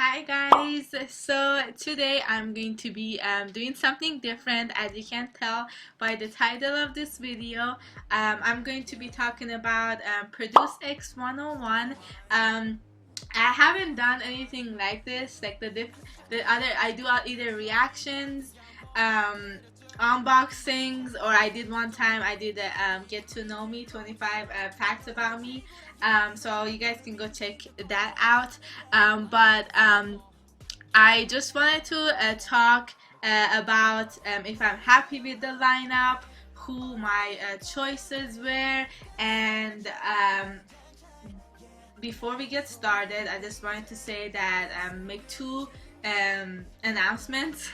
Hi guys, so today I'm going to be doing something different. As you can tell by the title of this video, I'm going to be talking about Produce X 101. I haven't done anything like this, like the other. I do either reactions, unboxings, or I did one time. I did a get to know me 25 facts about me. So you guys can go check that out. But I just wanted to talk about if I'm happy with the lineup, who my choices were, and before we get started, I just wanted to say that make two announcements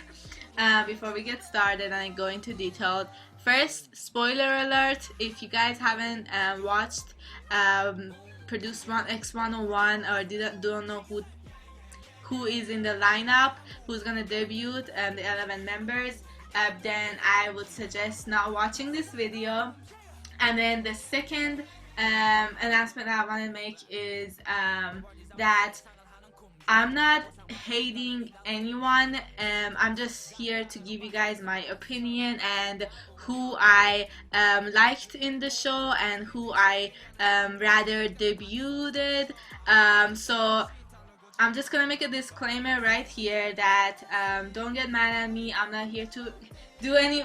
before we get started and I go into detail. First, spoiler alert, if you guys haven't watched Produce X101 or don't know who is in the lineup, who's gonna debut, the 11 members, then I would suggest not watching this video. And then the second announcement I want to make is that I'm not hating anyone. I'm just here to give you guys my opinion and who I liked in the show and who I rather debuted. So I'm just gonna make a disclaimer right here that don't get mad at me. I'm not here to do any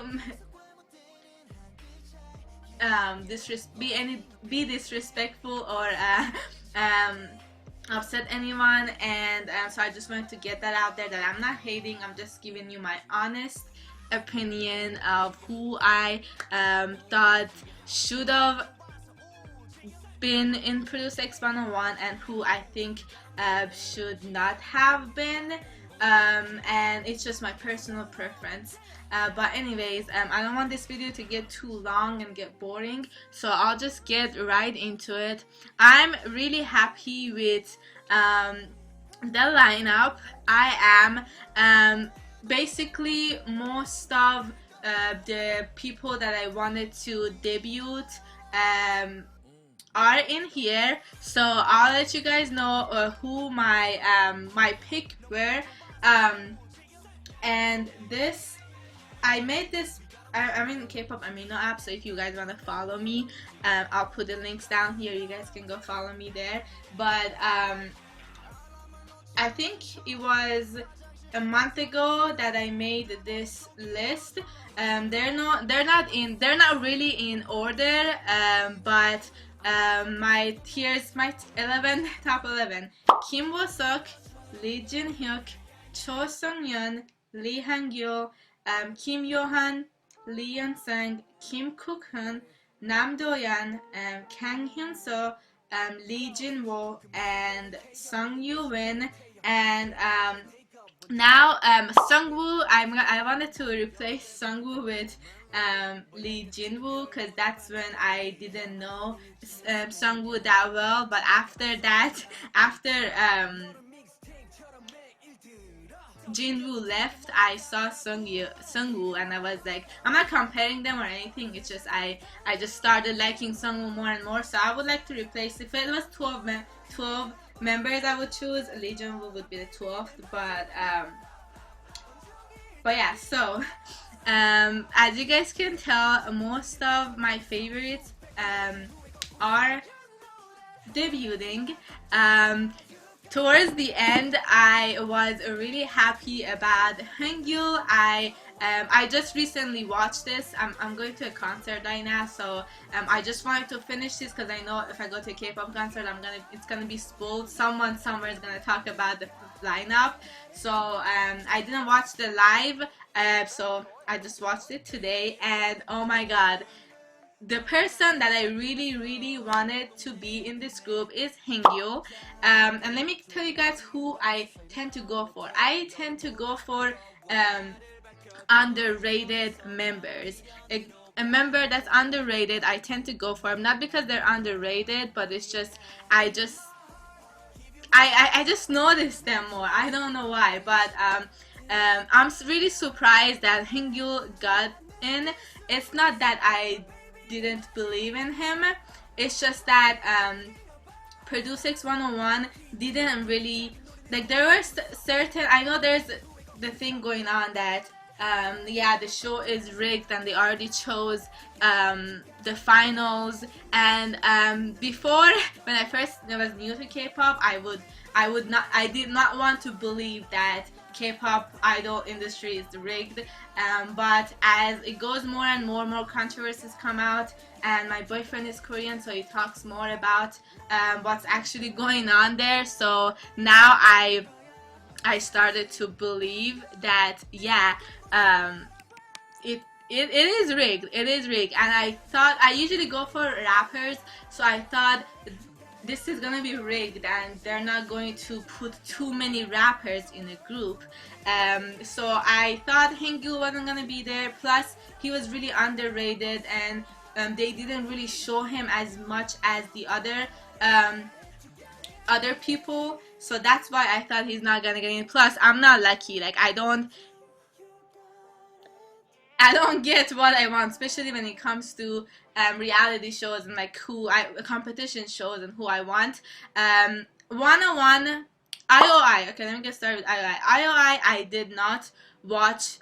be disrespectful or upset anyone, and so I just wanted to get that out there that I'm not hating. I'm just giving you my honest opinion of who I thought should have been in Produce X 101 and who I think should not have been, and it's just my personal preference. But anyways, I don't want this video to get too long and get boring, so I'll just get right into it. I'm really happy with the lineup. I am basically most of the people that I wanted to debut are in here, so I'll let you guys know who my my pick were. And this, I made this. I'm in Kpop Amino app, so if you guys want to follow me, I'll put the links down here. You guys can go follow me there. But I think it was a month ago that I made this list. They're not really in order, but here's my 11 top 11. Kim Woo-seok, Lee Jin-hyuk, Cho Sung-yeon, Lee Han-gyo, Kim Yo-han, Lee Yeon-sang, Kim Kook-hun, Nam Do-yeon, Kang Hyun-soo, Lee Jin-woo, and Sung Yoo-win. And now Sungwoo, I wanted to replace Sungwoo with Lee Jinwoo, because that's when I didn't know Sungwoo that well. But after that, after Jinwoo left, I saw Sungwoo, and I was like, I'm not comparing them or anything, it's just I just started liking Sungwoo more and more. So I would like to replace, if it was 12 members I would choose, Lee Jin-woo would be the 12th. But yeah, so as you guys can tell, most of my favorites are debuting. Towards the end, I was really happy about Hangul. I just recently watched this. I'm going to a concert right now, so I just wanted to finish this because I know if I go to a K-pop concert, it's gonna be spoiled. Someone somewhere is gonna talk about the lineup. So I didn't watch the live, so I just watched it today, and oh my god, the person that I really wanted to be in this group is Hangul. And let me tell you guys who I tend to go for. I tend to go for underrated members. A member that's underrated, I tend to go for them, not because they're underrated, but it's just I just noticed them more. I don't know why, but I'm really surprised that Hangul got in. It's not that I didn't believe in him, it's just that Produce X 101 didn't really like there were certain, I know there's the thing going on that yeah, the show is rigged and they already chose the finals. And before, when I first was new to K-pop, I did not want to believe that K-pop idol industry is rigged. But as it goes more and more controversies come out, and my boyfriend is Korean, so he talks more about what's actually going on there. So now I started to believe that, yeah, um, it is rigged. It is rigged. And I thought, I usually go for rappers, so I thought this is gonna be rigged and they're not going to put too many rappers in a group. So I thought Hangul wasn't gonna be there. Plus, he was really underrated, and they didn't really show him as much as the other people. So that's why I thought he's not gonna get in. Plus, I'm not lucky. Like I don't get what I want, especially when it comes to reality shows and like competition shows and who I want. 101 IOI. Okay, let me get started with IOI. IOI, I did not watch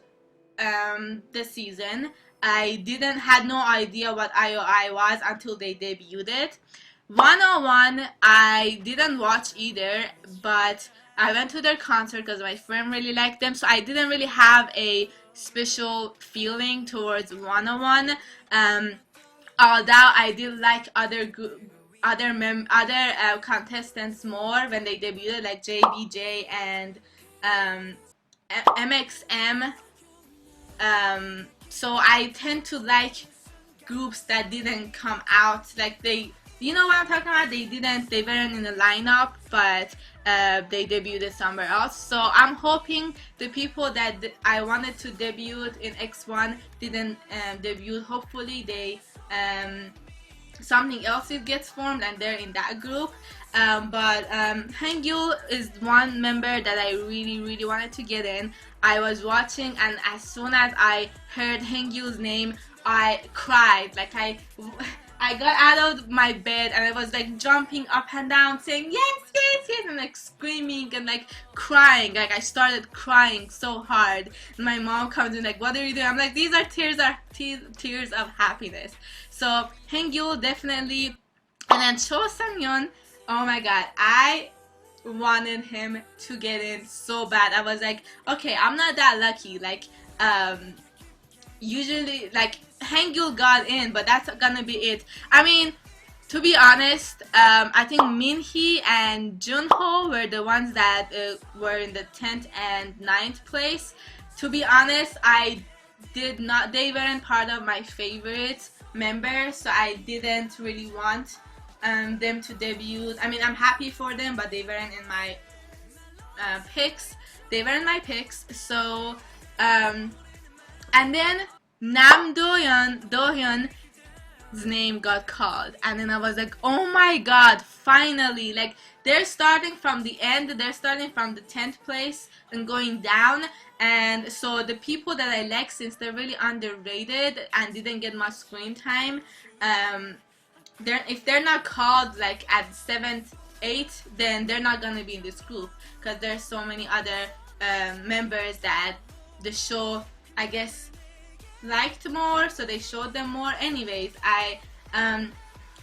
the season. I had no idea what IOI was until they debuted it. 101, I didn't watch either, but I went to their concert because my friend really liked them, so I didn't really have a special feeling towards 101. Although I did like other contestants more when they debuted, like JBJ and MXM. So I tend to like groups that didn't come out, like you know what I'm talking about. They weren't in the lineup, but they debuted somewhere else. So I'm hoping the people that I wanted to debut in X1 didn't debut. Hopefully they something else gets formed and they're in that group. But Hangul is one member that I really wanted to get in. I was watching, and as soon as I heard Hangul's name, I cried. Like I got out of my bed and I was like jumping up and down saying yes, and like screaming and like crying. Like I started crying so hard. And my mom comes in like, what are you doing? I'm like, these are tears of happiness. So Hangul definitely. And then Cho Sang-yeon, oh my god, I wanted him to get in so bad. I was like, okay, I'm not that lucky. Like usually, like, Hangul got in, but that's gonna be it. I mean, to be honest, I think Minhee and Junho were the ones that were in the 10th and 9th place. To be honest, they weren't part of my favorite members, so I didn't really want them to debut. I mean, I'm happy for them, but they weren't in my picks. They were in my picks, so and then Nam Dohyun's name got called, and then I was like, oh my god, finally. Like, they're starting from the end, they're starting from the 10th place and going down. And so the people that I like, since they're really underrated and didn't get much screen time, if they're not called like at 7th, 8th, then they're not gonna be in this group, because there's so many other members that the show, I guess, liked more, so they showed them more. Anyways,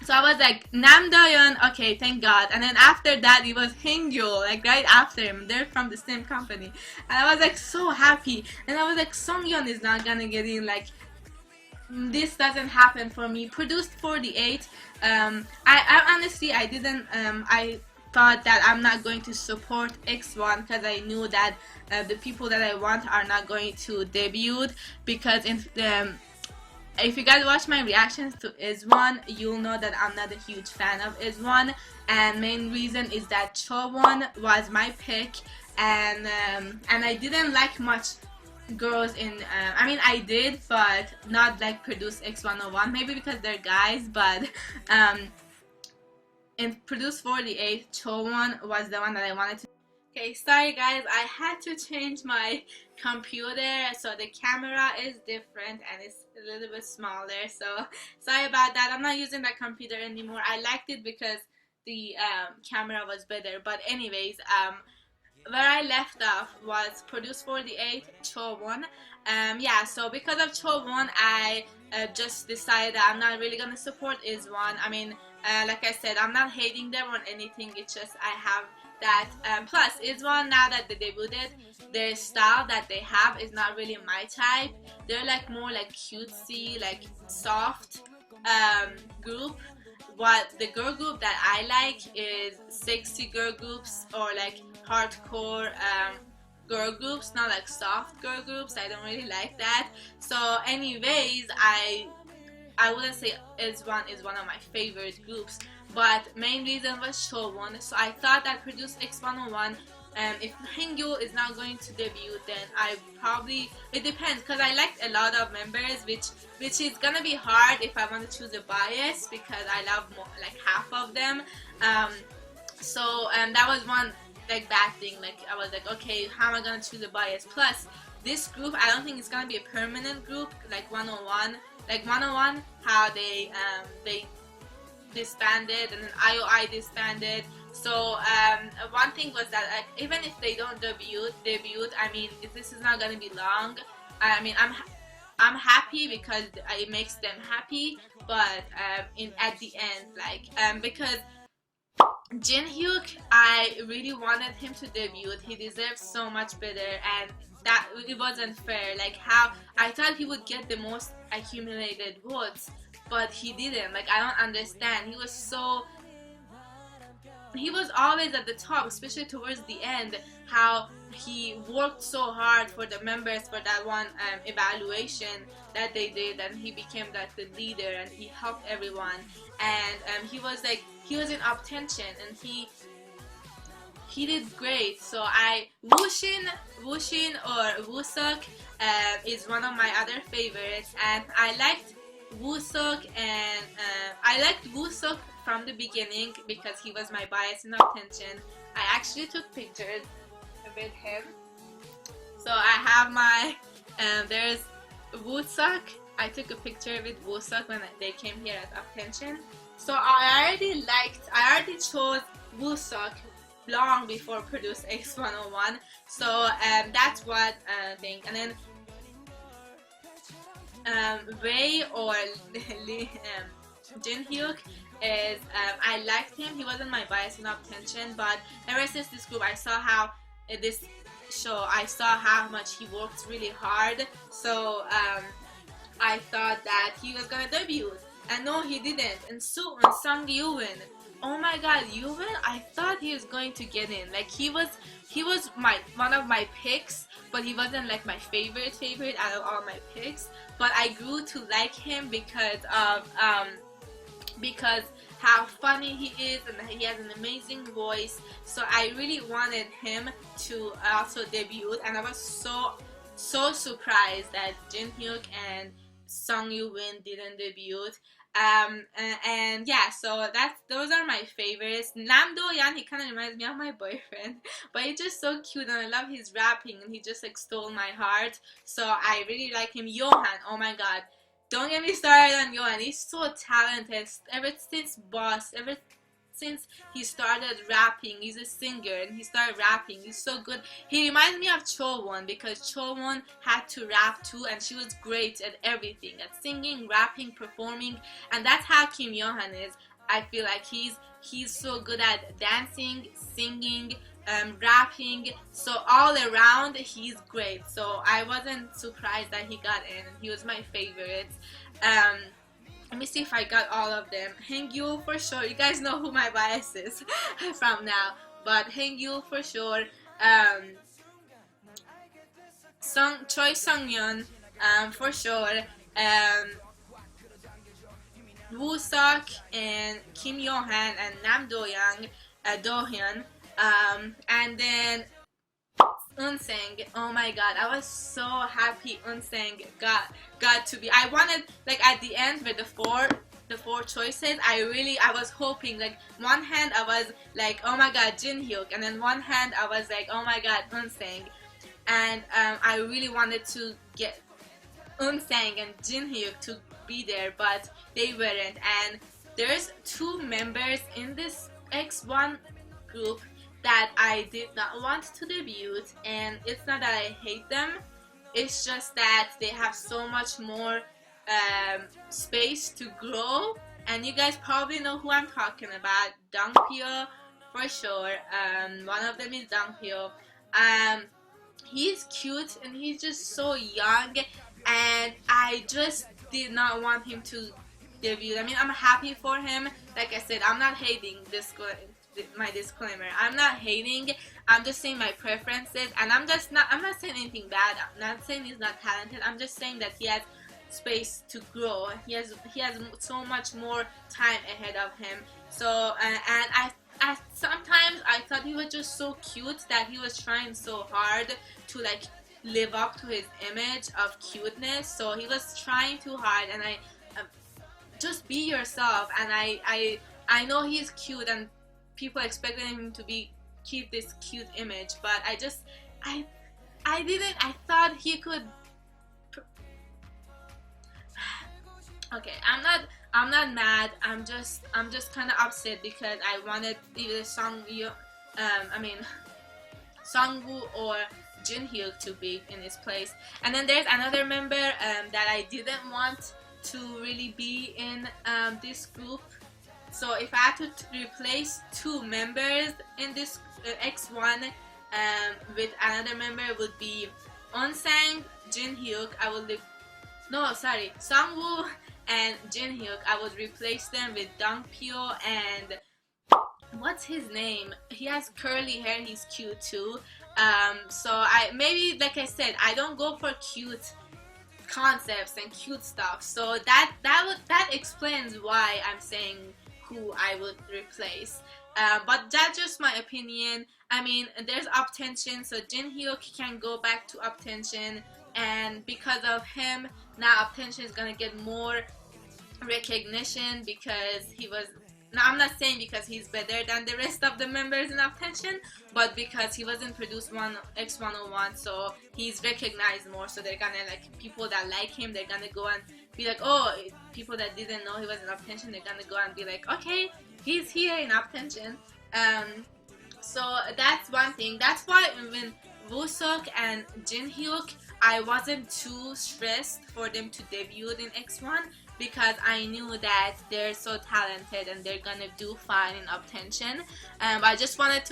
so I was like, Nam Doyeon, okay, thank God. And then after that, it was Hangul, like right after him. They're from the same company, and I was like so happy. And I was like, Songyeon is not gonna get in. Like, this doesn't happen for me. Produced 48. I honestly, I didn't. I thought that I'm not going to support X1 because I knew that the people that I want are not going to debut, because if you guys watch my reactions to IZ*ONE, you'll know that I'm not a huge fan of IZ*ONE, and main reason is that Chowon was my pick, and I didn't like much girls in I mean, I did, but not like Produce X101, maybe because they're guys. But in Produce 48, Chowon was the one that I wanted to. Okay, sorry guys, I had to change my computer, so the camera is different and it's a little bit smaller, so sorry about that. I'm not using that computer anymore. I liked it because the camera was better. But anyways, where I left off was Produce 48, Cho1. Yeah, so because of Cho1, I just decided that I'm not really gonna support Is1. I mean, like I said, I'm not hating them or anything, it's just I have that. Plus, Is1, now that they debuted, their style that they have is not really my type. They're like more like cutesy, like soft group. What the girl group that I like is sexy girl groups or like hardcore girl groups, not like soft girl groups. I don't really like that. So anyways, I wouldn't say is one of my favorite groups, but main reason was Show1. So I thought that Produce X101, if Hangul is not going to debut, then I probably, it depends, because I liked a lot of members, which is gonna be hard if I want to choose a bias, because I love more, like half of them. So that was one like bad thing. Like I was like, okay, how am I gonna choose a bias? Plus, this group, I don't think it's gonna be a permanent group like 101. Like 101, how they disbanded, and then IOI disbanded. So one thing was that like, even if they don't debut, I mean, this is not gonna be long. I mean, I'm happy because it makes them happy, but at the end, like because Jinhyuk, I really wanted him to debut. He deserves so much better, and that it wasn't fair. Like how I thought he would get the most accumulated votes, but he didn't. Like I don't understand. He was always at the top, especially towards the end. How he worked so hard for the members for that one evaluation that they did, and he became like the leader, and he helped everyone. And he was in obtention, and he did great. So Wushin or Wusuk is one of my other favorites, and I liked Wusuk, and I liked Wusuk from the beginning because he was my bias in obtention. I actually took pictures with him. So I have my there's Wusuk. I took a picture with Wusuk when they came here at obtention. So I already chose Wusuk long before Produce X101. So that's what I think. And then Wei or Jinhyuk is I liked him. He wasn't my bias in obtention, but ever since this group, I saw how I saw how much he worked really hard. So I thought that he was gonna debut, and no, he didn't. And Suwon Sung Yuwin, oh my God, Yuwin! I thought he was going to get in. Like he was one of my picks, but he wasn't like my favorite out of all my picks. But I grew to like him because of how funny he is, and he has an amazing voice. So I really wanted him to also debut, and I was so surprised that Jinhyuk and Sung Yoo-win didn't debut. And yeah, so those are my favorites. Nam Do-yeon, he kind of reminds me of my boyfriend, but he's just so cute, and I love his rapping, and he just like stole my heart. So I really like him. Johan, oh my God, don't get me started on Johan. He's so talented. Ever since Boss, ever since he started rapping, he's a singer, and he started rapping. He's so good. He reminds me of Cho1, because Cho1 had to rap too, and she was great at everything, at singing, rapping, performing, and that's how Kim Johan is. I feel like he's so good at dancing, singing, rapping, so all around he's great. So I wasn't surprised that he got in, and he was my favorite. Let me see if I got all of them. Hangul for sure. You guys know who my bias is from now, but Hangul for sure. Choi Sung-yeon for sure. Woo Seok and Kim Yo-han and Nam Do-hyun. And then Unseng, oh my God, I was so happy Unseng got to be. I wanted, like at the end with the four choices, I was hoping, like one hand I was like, oh my God, Jinhyuk, and then one hand I was like, oh my God, Unseng, and I really wanted to get Unseng and Jinhyuk to be there, but they weren't. And there's two members in this X1 group that I did not want to debut, and it's not that I hate them, it's just that they have so much more space to grow. And you guys probably know who I'm talking about, Dongpyo for sure. One of them is Dongpyo. He's cute and he's just so young, and I just did not want him to debut. I mean, I'm happy for him. Like I said, I'm not hating this. My disclaimer, I'm not hating, I'm just saying my preferences, and I'm not saying anything bad, I'm not saying he's not talented, I'm just saying that he has space to grow. He has so much more time ahead of him. So and I sometimes I thought he was just so cute that he was trying so hard to like live up to his image of cuteness. So he was trying too hard, and I just be yourself. And I know he's cute and people expected him to keep this cute image, but I didn't. I thought he could. Okay, I'm not mad. I'm just kind of upset because I wanted either Sungwoo or Jinhyuk to be in his place. And then there's another member that I didn't want to really be in this group. So if I had to replace two members in this X1 with another member, it would be Onsang, Jinhyuk. Sungwoo and Jinhyuk. I would replace them with Dongpyo and what's his name? He has curly hair. He's cute too. So like I said, I don't go for cute concepts and cute stuff. So that explains why I'm saying who I would replace. But that's just my opinion. I mean, there's up tension, so Jinhyuk can go back to up tension, and because of him, now up tension is gonna get more recognition because he was. Now, I'm not saying because he's better than the rest of the members in up tension, but because he wasn't produced X101, so he's recognized more. So they're gonna like people that like him. They're gonna go and be like, oh, people that didn't know he was in up tension, they're gonna go and be like, okay, he's here in up tension. So that's one thing. That's why when Wooseok and Jinhyuk, I wasn't too stressed for them to debut in X1 because I knew that they're so talented and they're gonna do fine in up tension. I just wanted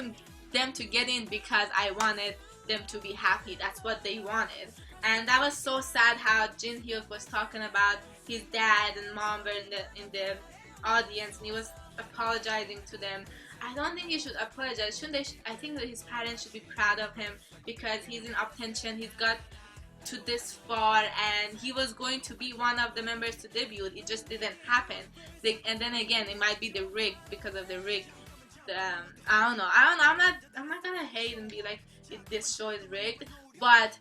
them to get in because I wanted them to be happy. That's what they wanted. And that was so sad how Jinhyuk was talking about his dad and mom were in the audience, and he was apologizing to them. I don't think he should apologize. I think that his parents should be proud of him because he's in up tension. He's got to this far, and he was going to be one of the members to debut. It just didn't happen. And then again, it might be the rig, because of the rig. I don't know. I'm not gonna hate and be like this show is rigged, but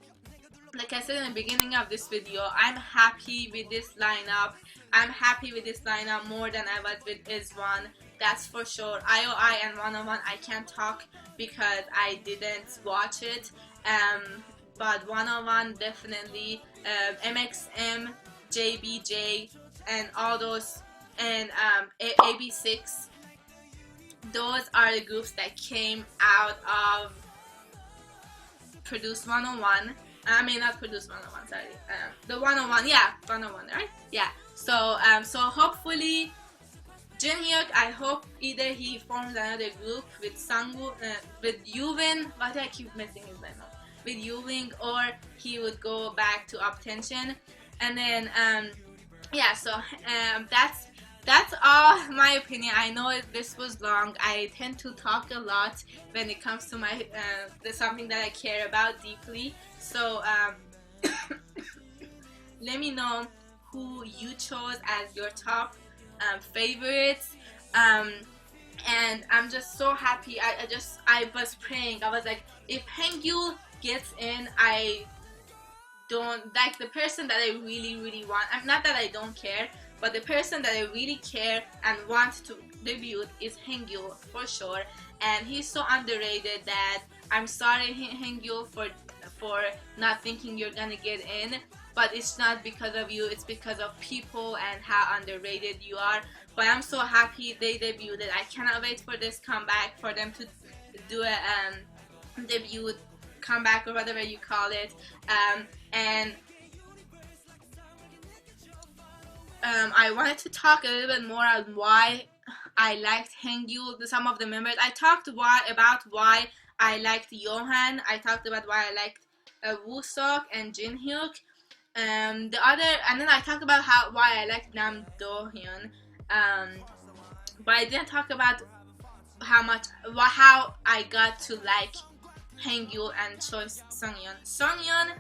like I said in the beginning of this video, I'm happy with this lineup. I'm happy with this lineup more than I was with IZ*ONE. That's for sure. IOI and 101 I can't talk because I didn't watch it. But 101 definitely. MXM, JBJ, and all those, and AB6. Those are the groups that came out of Produce 101. I mean, not Produce 101, sorry. The 101, yeah, 101, right? Yeah. So hopefully, Jinhyuk, I hope either he forms another group with Sungwoo, with Yuvin, why do I keep messing his name up? With Yuvin, or he would go back to up tension. And then, yeah, so that's all my opinion. I know this was long. I tend to talk a lot when it comes to my something that I care about deeply. So let me know who you chose as your top favorites. And I'm just so happy. I was praying. I was like, if Hengyu gets in, I don't like the person that I really want. I'm not that I don't care, but the person that I really care and want to debut is Hengyu for sure. And he's so underrated that I'm sorry, Hengyu, for not thinking you're gonna get in. But it's not because of you, it's because of people and how underrated you are. But I'm so happy they debuted. I cannot wait for this comeback, for them to do a debut, comeback, or whatever you call it. And I wanted to talk a little bit more on why I liked Hengyu, some of the members. I talked about why I liked Johan. I talked about why I liked Woo-seok and Jin-hyuk. And then I talked about why I liked Nam Do-hyun. But I didn't talk about how I got to like Hengyu and Choi Sung-yeon. Sung-yeon,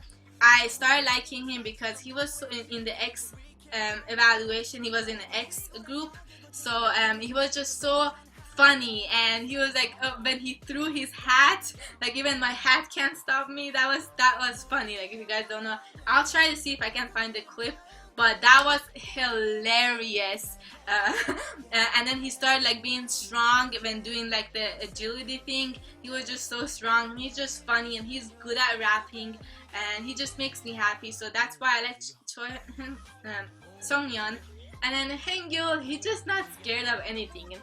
I started liking him because he was in the X evaluation. He was in the X group, so he was just so funny, and he was like, when he threw his hat, like even my hat can't stop me. That was funny. Like, if you guys don't know, I'll try to see if I can find the clip, but that was hilarious. And then he started like being strong when doing like the agility thing. He was just so strong. He's just funny, and he's good at rapping, and he just makes me happy. So that's why I like Sung-yeon. And then Hengyu, he's just not scared of anything, and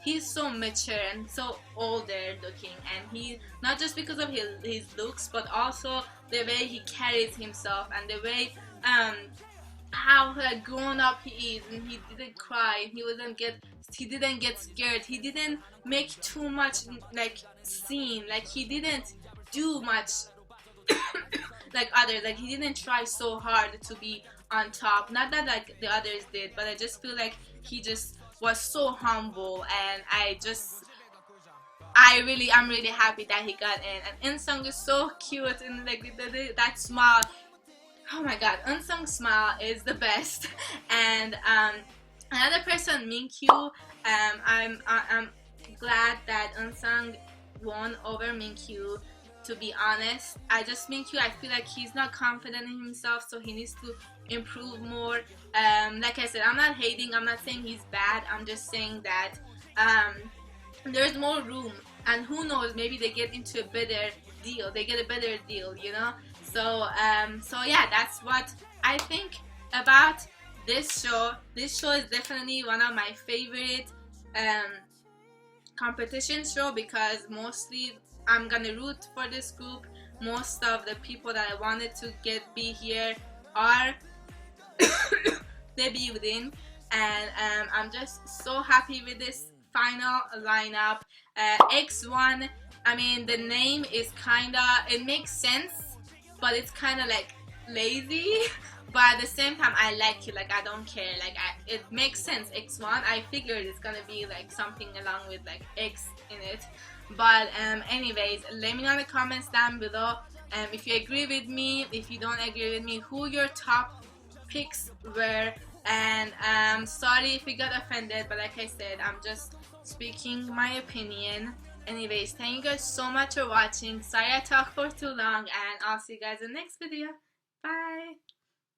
he's so mature and so older looking, and he, not just because of his looks, but also the way he carries himself, and the way how like grown up he is, and he didn't cry, he didn't get scared, he didn't make too much like scene, like he didn't do much like others, like he didn't try so hard to be on top. Not that like the others did, but I just feel like he just was so humble, and I'm really happy that he got in. And Insung is so cute, and like that smile, oh my god, Unsung's smile is the best. And another person, Minkyu, I'm glad that Unsung won over Minkyu. To be honest, Minkyu, I feel like he's not confident in himself, so he needs to improve more. Like I said, I'm not hating, I'm not saying he's bad, I'm just saying that there's more room, and who knows, maybe they get into a better deal, you know. So yeah, that's what I think about this show. This show is definitely one of my favorite competition show, because mostly I'm gonna root for this group. Most of the people that I wanted to be here are debuted in, and I'm just so happy with this final lineup. X1, I mean, the name is it makes sense, but it's kinda like lazy. But at the same time, I like it. Like, I don't care. Like, it makes sense. X1. I figured it's gonna be like something along with like X in it. But anyways, let me know in the comments down below. If you agree with me, if you don't agree with me, who your top picks were. And sorry if you got offended, but like I said, I'm just speaking my opinion. Anyways, thank you guys so much for watching. Sorry I talked for too long, and I'll see you guys in the next video. Bye!